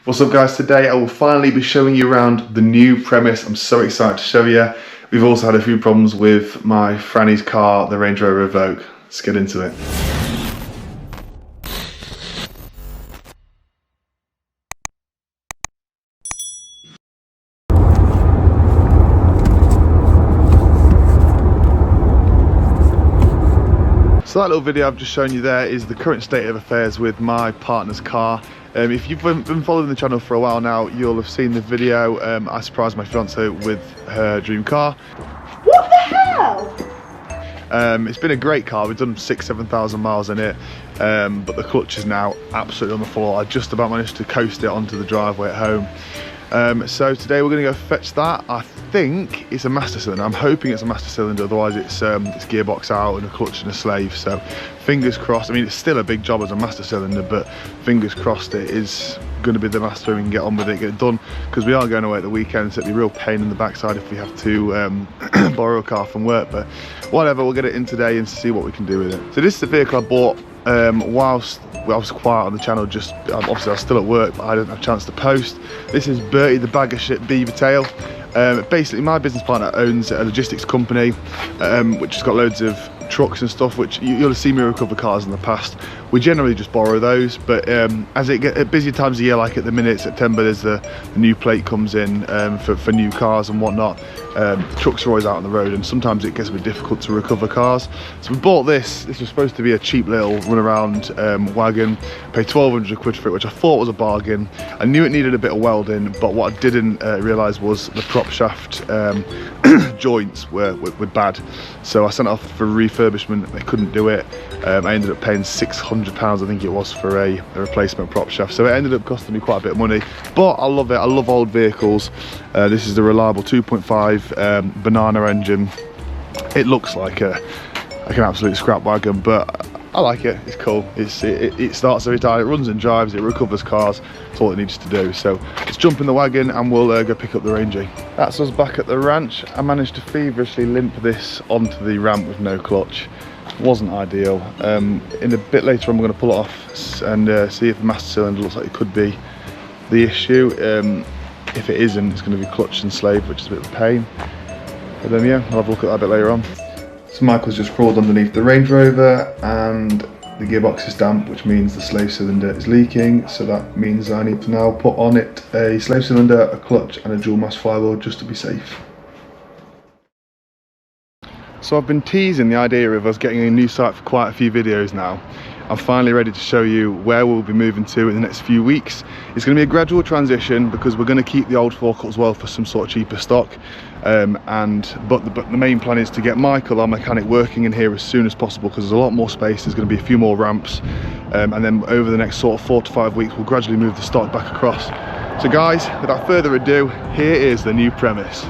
What's up guys, today I will finally be showing you around the new premise. I'm so excited to show you. We've also had a few problems with my Franny's car, the Range Rover Evoque. Let's get into it. So that little video I've just shown you there is the current state of affairs with my partner's car. If you've been following the channel for a while now, you'll have seen the video. I surprised my fiance with her dream car. What the hell? It's been a great car. We've done 7,000 miles in it, but the clutch is now absolutely on the floor. I just about managed to coast it onto the driveway at home. So today we're going to go fetch that. I think it's a master cylinder. I'm hoping it's a master cylinder, otherwise it's gearbox out and a clutch and a slave. So fingers crossed. I mean, it's still a big job as a master cylinder, but fingers crossed it is going to be the master and we can get on with it, get it done, because we are going away at the weekend, so it'd be a real pain in the backside if we have to borrow a car from work. But whatever, we'll get it in today and see what we can do with it. So this is the vehicle I bought whilst I was quiet on the channel. Just obviously I was still at work, but I didn't have a chance to post. This is Bertie the Bag of Shit Beaver Tail. Basically my business partner owns a logistics company which has got loads of trucks and stuff, which you'll have seen me recover cars in the past. We generally just borrow those, but as it gets at busy times of year, like at the minute September, there's the new plate comes in for new cars and whatnot. Trucks are always out on the road and sometimes it gets a bit difficult to recover cars. So we bought this. This was supposed to be a cheap little run around wagon. Paid 1,200 quid for it, which I thought was a bargain. I knew it needed a bit of welding, but what I didn't realise was the prop shaft joints were bad. So I sent it off for refurbishment. They couldn't do it. I ended up paying £600, I think it was, for a replacement prop shaft. So it ended up costing me quite a bit of money, but I love it. I love old vehicles. This is the reliable 2.5 banana engine. It looks like an absolute scrap wagon, but I like it. It's cool. It starts every time. It runs and drives. It recovers cars. That's all it needs to do. So let's jump in the wagon and we'll go pick up the Rangy. That's us back at the ranch. I managed to feverishly limp this onto the ramp with no clutch. Wasn't ideal. In a bit later on, we're going to pull it off and see if the master cylinder looks like it could be the issue. If it isn't, it's going to be clutch and slave, which is a bit of a pain. But then yeah, I'll have a look at that a bit later on. So Michael's just crawled underneath the Range Rover and the gearbox is damp, which means the slave cylinder is leaking. So that means I need to now put on it a slave cylinder, a clutch and a dual mass flywheel just to be safe. So I've been teasing the idea of us getting a new site for quite a few videos now. I'm finally ready to show you where we'll be moving to in the next few weeks. It's going to be a gradual transition because we're going to keep the old forecourt as well for some sort of cheaper stock. But the main plan is to get Michael, our mechanic, working in here as soon as possible because there's a lot more space. There's going to be a few more ramps, and then over the next sort of 4 to 5 weeks we'll gradually move the stock back across. So guys, without further ado, here is the new premise.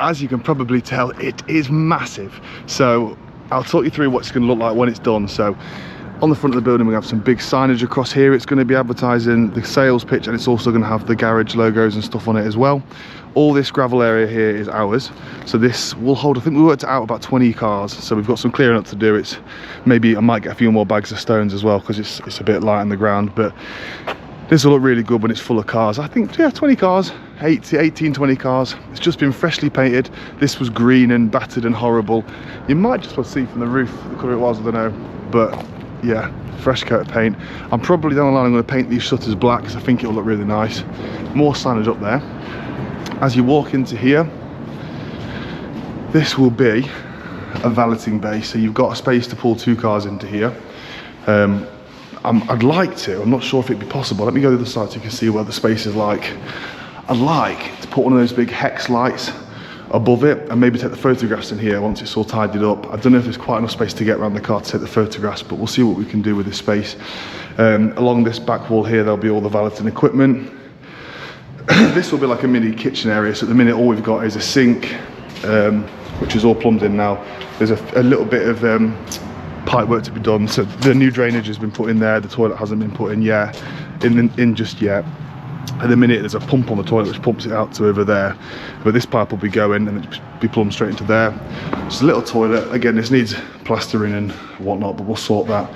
As you can probably tell, it is massive. So I'll talk you through what it's going to look like when it's done. So on the front of the building we have some big signage across here. It's going to be advertising the sales pitch and it's also going to have the garage logos and stuff on it as well. All this gravel area here is ours, so this will hold, I think we worked out about 20 cars, so we've got some clearing up to do. It's maybe I might get a few more bags of stones as well because it's a bit light on the ground, but this will look really good when it's full of cars. I think, yeah, 20 cars, 18, 20 cars. It's just been freshly painted. This was green and battered and horrible. You might just be able to see from the roof the colour it was, I don't know. But yeah, fresh coat of paint. I'm probably down the line, I'm going to paint these shutters black because I think it'll look really nice. More signage up there. As you walk into here, this will be a valeting bay. So you've got a space to pull 2 cars into here. I'd like to, I'm not sure if it'd be possible. Let me go to the side so you can see what the space is like. I'd like to put one of those big hex lights above it and maybe take the photographs in here once it's all tidied up. I don't know if there's quite enough space to get around the car to take the photographs, but we'll see what we can do with this space. Along this back wall here, there'll be all the valeting equipment. This will be like a mini kitchen area, so at the minute all we've got is a sink, which is all plumbed in now. There's a little bit of pipe work to be done, so the new drainage has been put in there, the toilet hasn't been put in yet, in just yet. At the minute there's a pump on the toilet which pumps it out to over there, but this pipe will be going and it'll be plumbed straight into there. It's a little toilet, again this needs plastering and whatnot, but we'll sort that.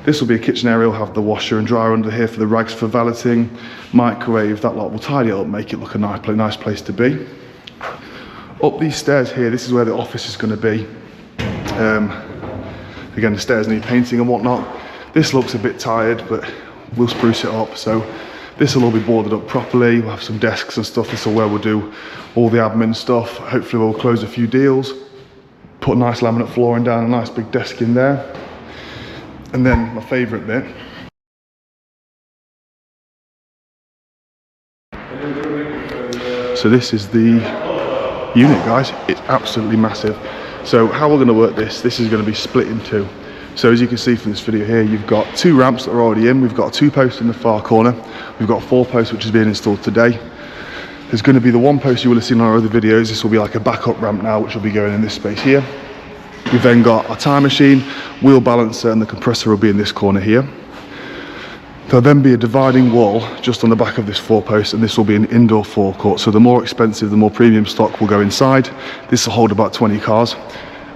This will be a kitchen area, we'll have the washer and dryer under here for the rags for valeting, microwave, that lot. We'll tidy it up, make it look a nice place to be. Up these stairs here, this is where the office is going to be. Again, the stairs need painting and whatnot. This looks a bit tired, but we'll spruce it up. So this will all be boarded up properly. We'll have some desks and stuff. This is where we'll do all the admin stuff. Hopefully we'll close a few deals, put a nice laminate flooring down, a nice big desk in there. And then my favourite bit. So this is the unit, guys. It's absolutely massive. So how we're going to work this is going to be split in two. So as you can see from this video here, you've got 2 ramps that are already in. We've got a 2-post in the far corner. We've got a 4-post which is being installed today. There's going to be the 1 post you will have seen on our other videos. This will be like a backup ramp now, which will be going in this space here. We've then got our tire machine, wheel balancer, and the compressor will be in this corner here. There'll then be a dividing wall just on the back of this 4-post, and this will be an indoor forecourt. So the more expensive, the more premium stock will go inside. This will hold about 20 cars.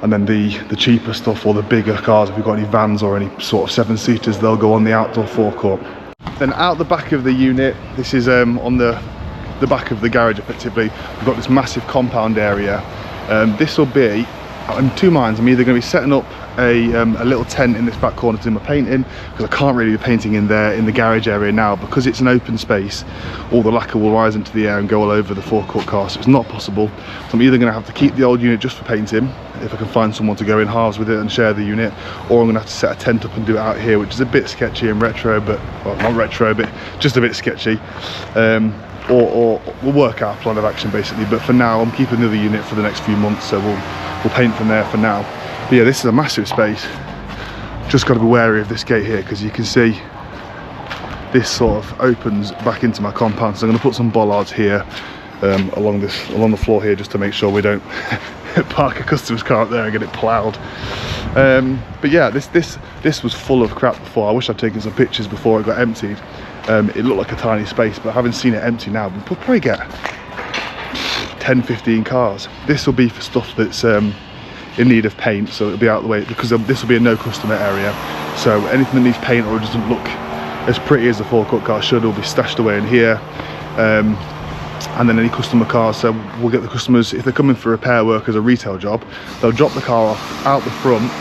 And then the cheaper stuff, or the bigger cars, if we've got any vans or any sort of 7-seaters, they'll go on the outdoor forecourt. Then out the back of the unit, this is on the back of the garage effectively, we've got this massive compound area. This will be, in 2 minds, I'm either going to be setting up a little tent in this back corner to do my painting, because I can't really be painting in there in the garage area now because it's an open space. All the lacquer will rise into the air and go all over the forecourt car, so it's not possible. So I'm either going to have to keep the old unit just for painting, if I can find someone to go in halves with it and share the unit, or I'm going to have to set a tent up and do it out here, which is a bit sketchy and retro, but well, not retro, but just a bit sketchy. Or we'll work out a plan of action basically, but for now I'm keeping the other unit for the next few months, so we'll paint from there for now. But yeah, this is a massive space. Just got to be wary of this gate here, because you can see this sort of opens back into my compound, so I'm going to put some bollards here along the floor here, just to make sure we don't park a customer's car up there and get it ploughed. But yeah, this was full of crap before. I wish I'd taken some pictures before it got emptied. It looked like a tiny space, but having seen it empty now, we'll probably get 10-15 cars. This will be for stuff that's in need of paint, so it'll be out of the way, because this will be a no customer area. So anything that needs paint or doesn't look as pretty as the forecourt car should will be stashed away in here. And then any customer cars, so we'll get the customers, if they're coming for repair work as a retail job, they'll drop the car off out the front,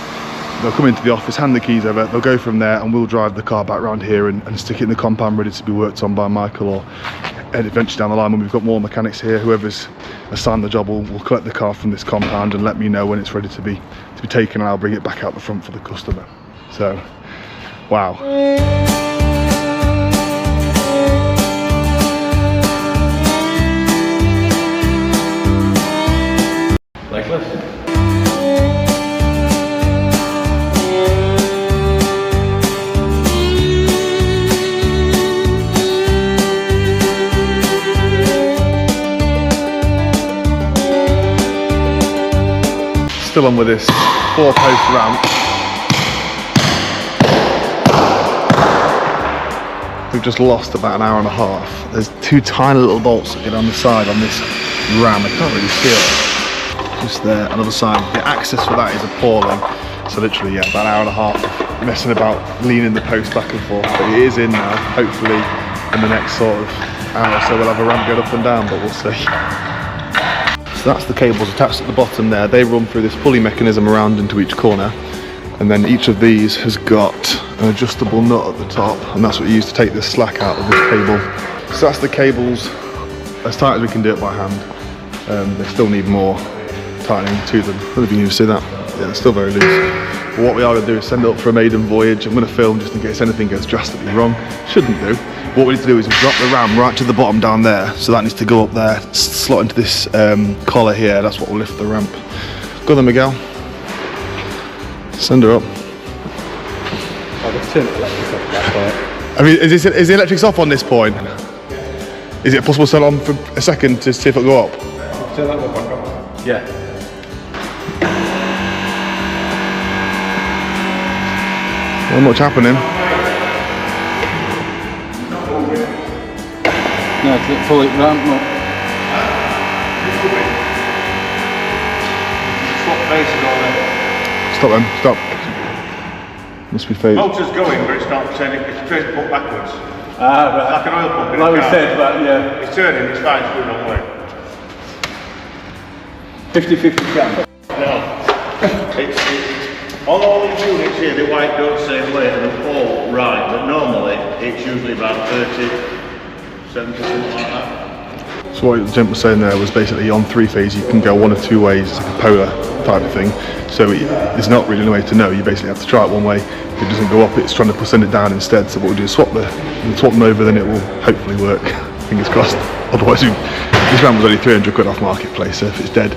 they'll come into the office, hand the keys over, they'll go from there, and we'll drive the car back around here and stick it in the compound ready to be worked on by Michael, or eventually down the line when we've got more mechanics here, whoever's assigned the job will collect the car from this compound and let me know when it's ready to be taken, and I'll bring it back out the front for the customer. So, wow. Like this. Still on with this 4-post ramp. We've just lost about an hour and a half. There's 2 tiny little bolts that get on the side on this ram. I can't really see it. Just there, another side. The access for that is appalling. So literally, yeah, about an hour and a half messing about, leaning the post back and forth. But it is in now. Hopefully in the next sort of hour or so we'll have a ramp going up and down, but we'll see. So that's the cables attached at the bottom there. They run through this pulley mechanism around into each corner, and then each of these has got an adjustable nut at the top, and that's what you use to take the slack out of this cable. So that's the cables as tight as we can do it by hand. They still need more tightening to them. I don't know if you can see that. Yeah, they're still very loose. But what we are going to do is send it up for a maiden voyage. I'm going to film just in case anything goes drastically wrong. Shouldn't do. what we need to do is drop the ram right to the bottom down there, so that needs to go up there, slot into this collar here. That's what will lift the ramp. Go then, Miguel. Send her up. I mean, is the electrics off on this point? Is it possible to turn it on for a second to see if it'll go up? Turn that one back on. Yeah. Not much happening. No, it's fully ramp up. Swap faces on it. Stop then, stop. Must be phased. Motor's going, but it's not turning, it's first put backwards. Ah, right. Like an oil pump in Like a we car. said, but yeah. It's turning, it's fine, it's going the wrong way. 50-50 chance. No. It's on all these units here, the white go the same way and they're all right, but normally it's usually about 30, 70, something like that. So what the gent was saying there was basically on 3-phase you can go one of 2 ways, it's like a polar type of thing. So there's not really a way to know, you basically have to try it one way. If it doesn't go up, it's trying to send it down instead. So what we'll do is swap them over, then it will hopefully work. Fingers crossed. Otherwise, this ram was only 300 quid off marketplace, so if it's dead,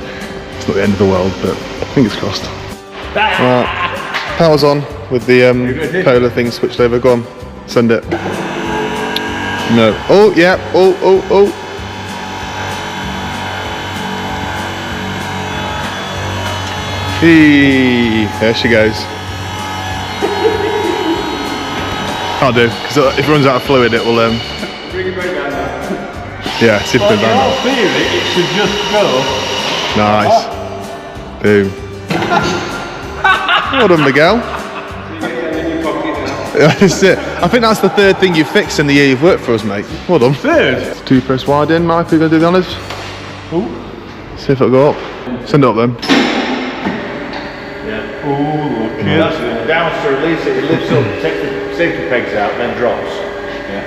it's not the end of the world, but fingers crossed. Right, power's on with the polar thing switched over. Go on, send it. No. Oh, yeah. Oh. Hey, there she goes. Can't do, because if it runs out of fluid, it will. Bring it right down now. Yeah, see if Well, it in down. all theory, it should just go. Nice. Boom. Well done, Miguel. That's it. I think that's the 3rd thing you fixed in the year you've worked for us, mate. Well done. 3rd? 2 press wide in, Mike. Are you going to do the honours? Ooh. See if it'll go up. Send it up then. Yeah. Ooh, look at That's it. Down to release it, it lifts up, takes the safety pegs out, then drops. Yeah.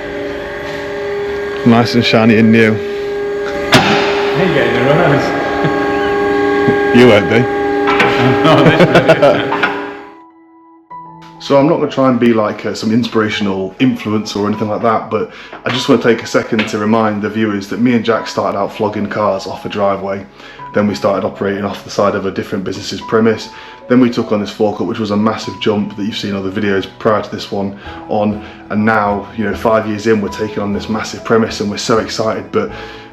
Nice and shiny and new. You're getting the runners. You won't be. No, this So I'm not going to try and be like some inspirational influencer or anything like that, but I just want to take a second to remind the viewers that me and Jack started out flogging cars off a driveway. Then we started operating off the side of a different business's premise. Then we took on this forecourt, which was a massive jump that you've seen other videos prior to this one on. And now, 5 years in, we're taking on this massive premise and we're so excited, but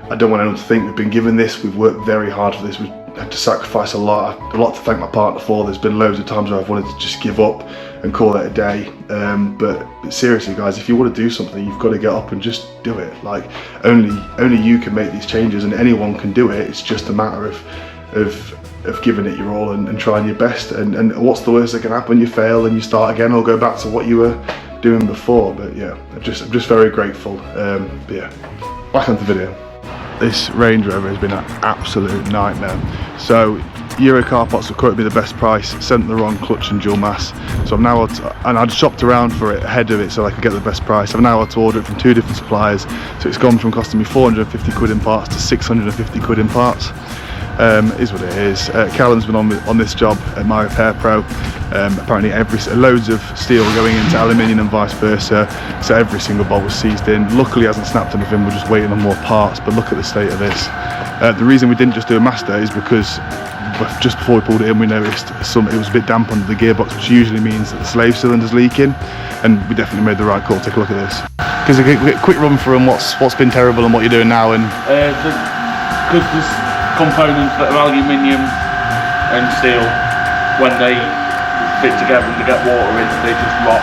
I don't want anyone to think we've been given this. We've worked very hard for this. We've had to sacrifice a lot to thank my partner for. There's been loads of times where I've wanted to just give up and call it a day. But seriously, guys, if you want to do something, you've got to get up and just do it. Like only you can make these changes, and anyone can do it. It's just a matter of giving it your all and trying your best. And what's the worst that can happen? You fail and you start again, or go back to what you were doing before. But yeah, I'm just very grateful. But yeah, back onto the video. This Range Rover has been an absolute nightmare. So Euro car parts have quoted me the best price, sent the wrong clutch and dual mass. So I'm now, and I'd shopped around for it ahead of it so I could get the best price. I've now had to order it from 2 different suppliers. So it's gone from costing me 450 quid in parts to 650 quid in parts. Is what it is. Callum's been on this job at My Repair Pro. Apparently loads of steel going into aluminium and vice versa, so every single bolt was seized in. Luckily hasn't snapped anything, we're just waiting on more parts, but look at the state of this. The reason we didn't just do a master is because just before we pulled it in we noticed it was a bit damp under the gearbox, which usually means that the slave cylinder's leaking, and we definitely made the right call. Take a look at this. Because a quick run through what's been terrible and what you're doing now. And because there's components that are aluminium and steel, when they fit together and they get water in, they just rot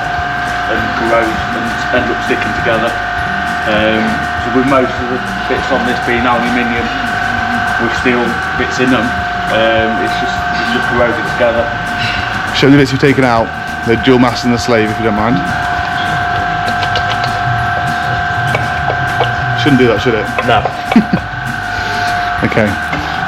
and corrode and end up sticking together. So with most of the bits on this being aluminium with steel bits in them, it's just corroded together. Show the bits you've taken out, the dual mass and the slave, if you don't mind. Shouldn't do that, should it? No. Okay,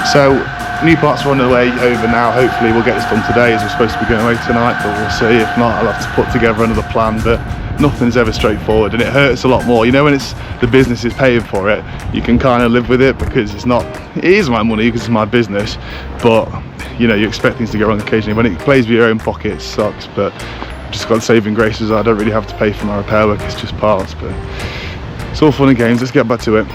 so new parts are on the way over now. Hopefully we'll get this done today, as we're supposed to be going away tonight, but we'll see. If not, I'll have to put together another plan. But nothing's ever straightforward, and it hurts a lot more. When it's the business is paying for it, you can kind of live with it because it is my money because it's my business, but you expect things to go wrong occasionally. When it plays with your own pocket, it sucks, but I've just got saving graces. I don't really have to pay for my repair work, it's just parts. But It's all fun and games, let's get back to it.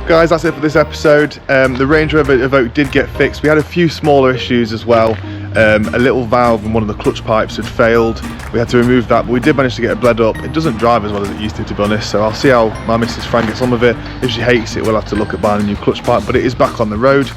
Guys, that's it for this episode. The Range Rover Evoque did get fixed. We had a few smaller issues as well. A little valve in one of the clutch pipes had failed. We had to remove that, but we did manage to get it bled up. It doesn't drive as well as it used to be honest, so I'll see how my Mrs. Fran gets on with it. If she hates it, we'll have to look at buying a new clutch pipe, but it is back on the road.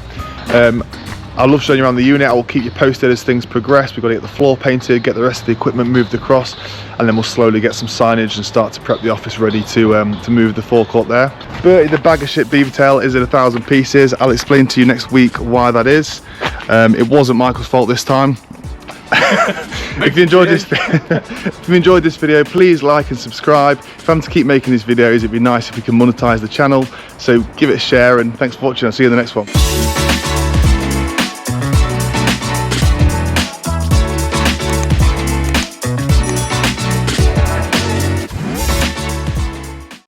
I love showing you around the unit. I will keep you posted as things progress. We've got to get the floor painted, get the rest of the equipment moved across, and then we'll slowly get some signage and start to prep the office ready to move the forecourt there. Bertie the bag of shit beaver tail is in 1,000 pieces. I'll explain to you next week why that is. It wasn't Michael's fault this time. If you enjoyed this video, please like and subscribe. If I'm to keep making these videos, it'd be nice if we can monetize the channel. So give it a share, and thanks for watching. I'll see you in the next one.